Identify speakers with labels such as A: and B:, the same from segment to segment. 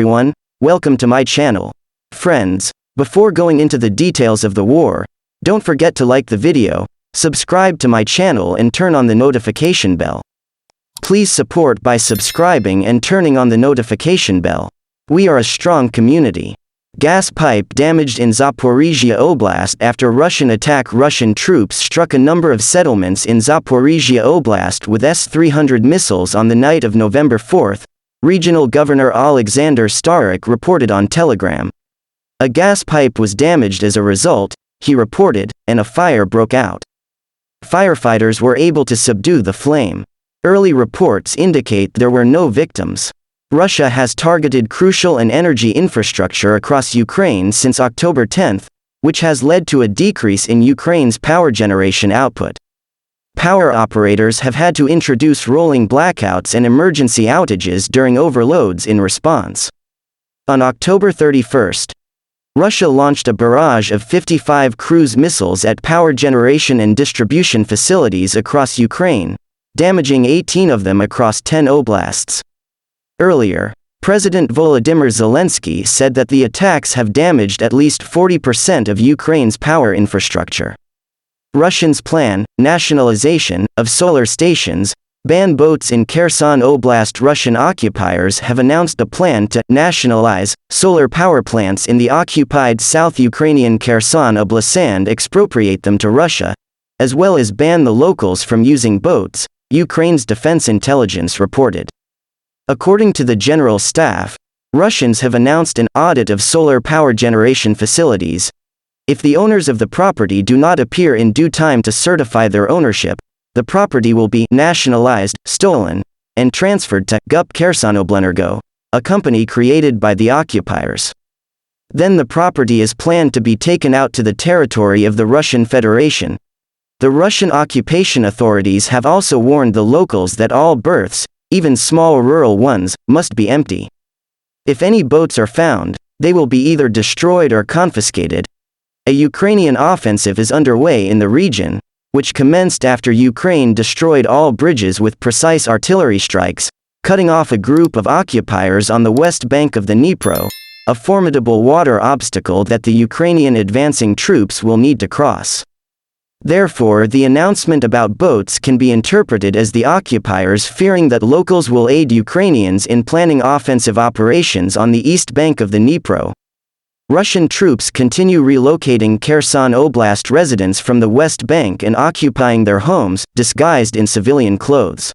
A: Everyone, welcome to my channel. Friends, before going into the details of the war, don't forget to like the video, subscribe to my channel and turn on the notification bell. Please support by subscribing and turning on the notification bell. We are a strong community. Gas pipe damaged in Zaporizhia Oblast after Russian attack. Russian troops struck a number of settlements in Zaporizhia Oblast with S-300 missiles on the night of November 4, Regional Governor Alexander Starik reported on Telegram. A gas pipe was damaged as a result, he reported, and a fire broke out. Firefighters were able to subdue the flame. Early reports indicate there were no victims. Russia has targeted crucial and energy infrastructure across Ukraine since October 10, which has led to a decrease in Ukraine's power generation output. Power operators have had to introduce rolling blackouts and emergency outages during overloads in response. On October 31, Russia launched a barrage of 55 cruise missiles at power generation and distribution facilities across Ukraine, damaging 18 of them across 10 oblasts. Earlier, President Volodymyr Zelensky said that the attacks have damaged at least 40% of Ukraine's power infrastructure. Russians plan nationalization of solar stations, ban boats in Kherson Oblast. Russian occupiers have announced a plan to nationalize solar power plants in the occupied South Ukrainian Kherson Oblast and expropriate them to Russia, as well as ban the locals from using boats, Ukraine's defense intelligence reported. According to the General Staff, Russians have announced an audit of solar power generation facilities. If the owners of the property do not appear in due time to certify their ownership, the property will be nationalized, stolen, and transferred to GUP Khersonoblenergo, a company created by the occupiers. Then the property is planned to be taken out to the territory of the Russian Federation. The Russian occupation authorities have also warned the locals that all berths, even small rural ones, must be empty. If any boats are found, they will be either destroyed or confiscated. A Ukrainian offensive is underway in the region, which commenced after Ukraine destroyed all bridges with precise artillery strikes, cutting off a group of occupiers on the west bank of the Dnipro, a formidable water obstacle that the Ukrainian advancing troops will need to cross. Therefore, the announcement about boats can be interpreted as the occupiers fearing that locals will aid Ukrainians in planning offensive operations on the east bank of the Dnipro. Russian troops continue relocating Kherson Oblast residents from the West Bank and occupying their homes, disguised in civilian clothes.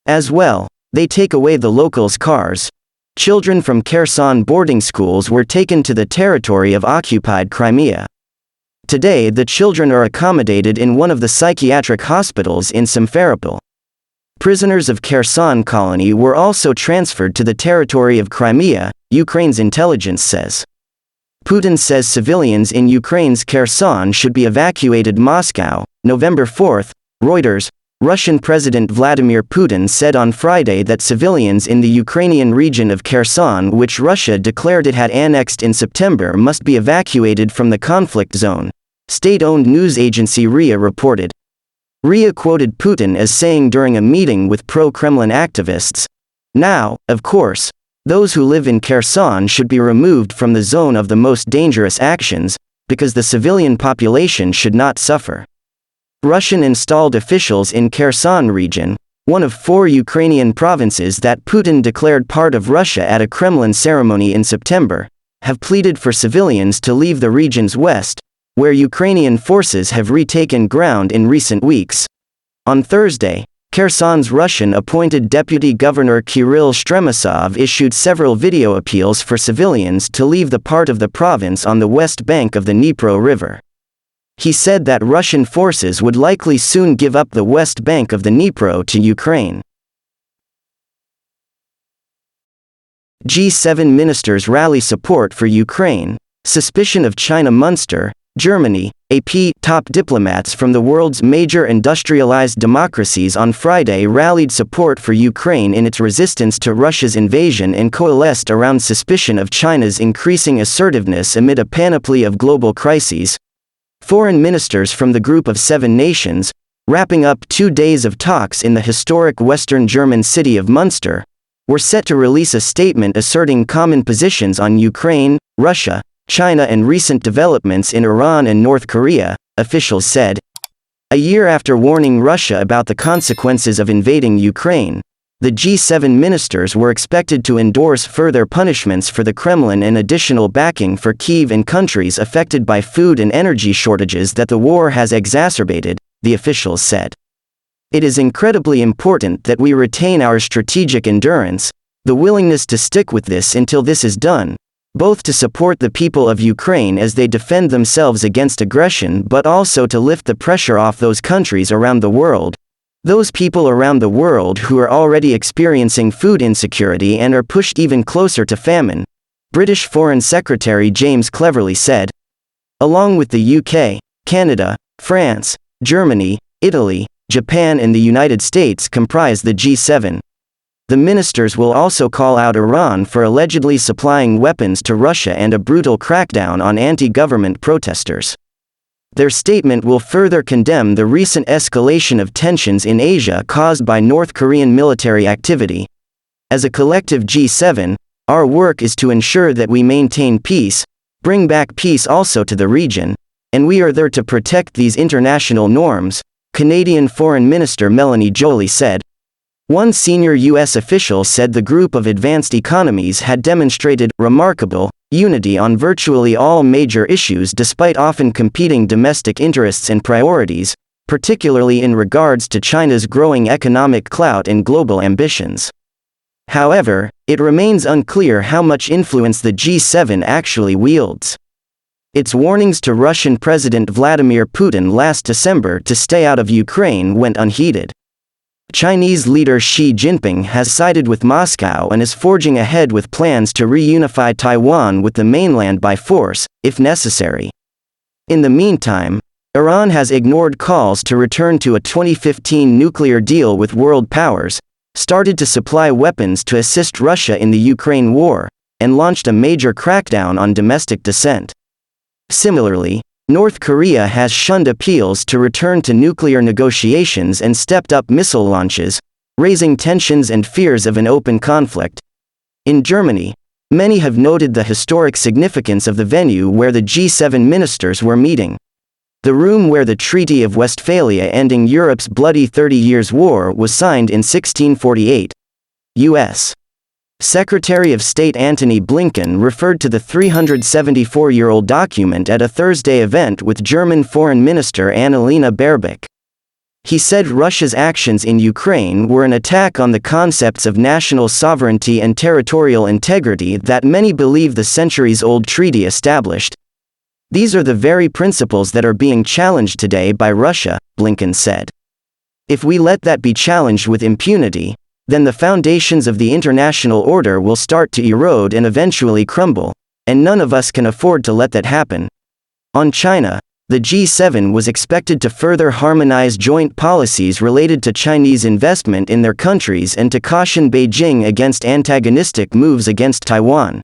A: As well, they take away the locals' cars. Children from Kherson boarding schools were taken to the territory of occupied Crimea. Today the children are accommodated in one of the psychiatric hospitals in Simferopol. Prisoners of Kherson colony were also transferred to the territory of Crimea, Ukraine's intelligence says. Putin says civilians in Ukraine's Kherson should be evacuated. Moscow, November 4, Reuters. Russian President Vladimir Putin said on Friday that civilians in the Ukrainian region of Kherson, which Russia declared it had annexed in September, must be evacuated from the conflict zone, state-owned news agency RIA reported. RIA quoted Putin as saying during a meeting with pro-Kremlin activists, "Now, of course, those who live in Kherson should be removed from the zone of the most dangerous actions, because the civilian population should not suffer." Russian installed officials in Kherson region, one of 4 Ukrainian provinces that Putin declared part of Russia at a Kremlin ceremony in September, have pleaded for civilians to leave the region's west, where Ukrainian forces have retaken ground in recent weeks. On Thursday, Kherson's Russian-appointed Deputy Governor Kirill Stremisov issued several video appeals for civilians to leave the part of the province on the west bank of the Dnipro River. He said that Russian forces would likely soon give up the west bank of the Dnipro to Ukraine. G7 ministers rally support for Ukraine. Suspicion of China. Munster, Germany. AP top diplomats from the world's major industrialized democracies on Friday rallied support for Ukraine in its resistance to Russia's invasion and coalesced around suspicion of China's increasing assertiveness amid a panoply of global crises. Foreign ministers from the group of 7 nations, wrapping up 2 days of talks in the historic western German city of Munster, were set to release a statement asserting common positions on Ukraine, Russia, China and recent developments in Iran and North Korea, officials said. A year after warning Russia about the consequences of invading Ukraine, the G7 ministers were expected to endorse further punishments for the Kremlin and additional backing for Kyiv and countries affected by food and energy shortages that the war has exacerbated, the officials said. It is incredibly important that we retain our strategic endurance, the willingness to stick with this until this is done, both to support the people of Ukraine as they defend themselves against aggression but also to lift the pressure off those countries around the world, those people around the world who are already experiencing food insecurity and are pushed even closer to famine, British Foreign Secretary James Cleverly said. Along with the UK, Canada, France, Germany, Italy, Japan and the United States comprise the G7. The ministers will also call out Iran for allegedly supplying weapons to Russia and a brutal crackdown on anti-government protesters. Their statement will further condemn the recent escalation of tensions in Asia caused by North Korean military activity. As a collective G7, our work is to ensure that we maintain peace, bring back peace also to the region, and we are there to protect these international norms, Canadian Foreign Minister Melanie Joly said. One senior U.S. official said the group of advanced economies had demonstrated remarkable unity on virtually all major issues despite often competing domestic interests and priorities, particularly in regards to China's growing economic clout and global ambitions. However, it remains unclear how much influence the G7 actually wields. Its warnings to Russian President Vladimir Putin last December to stay out of Ukraine went unheeded. Chinese leader Xi Jinping has sided with Moscow and is forging ahead with plans to reunify Taiwan with the mainland by force, if necessary. In the meantime, Iran has ignored calls to return to a 2015 nuclear deal with world powers, started to supply weapons to assist Russia in the Ukraine war, and launched a major crackdown on domestic dissent. Similarly, North Korea has shunned appeals to return to nuclear negotiations and stepped up missile launches, raising tensions and fears of an open conflict. In Germany, many have noted the historic significance of the venue where the G7 ministers were meeting. The room where the Treaty of Westphalia ending Europe's bloody 30 Years' War was signed in 1648. U.S. Secretary of State Antony Blinken referred to the 374-year-old document at a Thursday event with German Foreign Minister Annalena Baerbock. He said Russia's actions in Ukraine were an attack on the concepts of national sovereignty and territorial integrity that many believe the centuries-old treaty established. These are the very principles that are being challenged today by Russia, Blinken said. If we let that be challenged with impunity, then the foundations of the international order will start to erode and eventually crumble, and none of us can afford to let that happen. On China, the G7 was expected to further harmonize joint policies related to Chinese investment in their countries and to caution Beijing against antagonistic moves against Taiwan.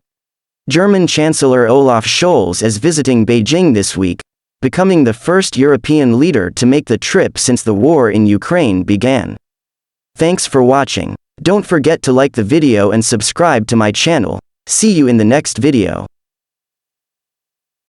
A: German Chancellor Olaf Scholz is visiting Beijing this week, becoming the first European leader to make the trip since the war in Ukraine began. Thanks for watching. Don't forget to like the video and subscribe to my channel. See you in the next video.